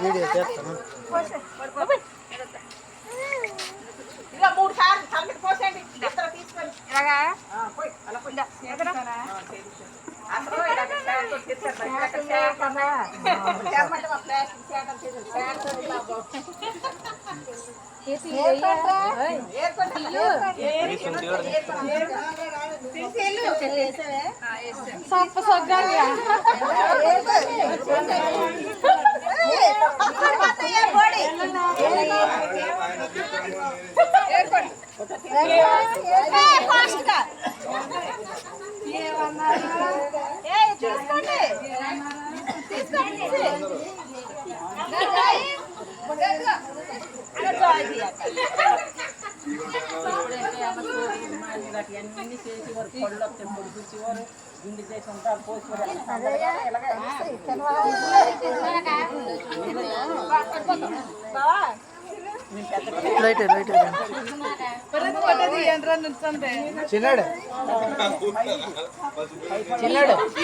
Video చేస్తాను. ఇలా 3 సార్లు తలకి పోసేయండి. తీసుకొని ఇలాగా అలా కొంచెం అసలు ఇలా ప్లాస్టిక్ అన్ని చేసి వారు పళ్ళు వస్తే పొడిపించేవారు గుండె చేసి ఉంటారు పోసేవారు చిన్నాడు చిన్నాడు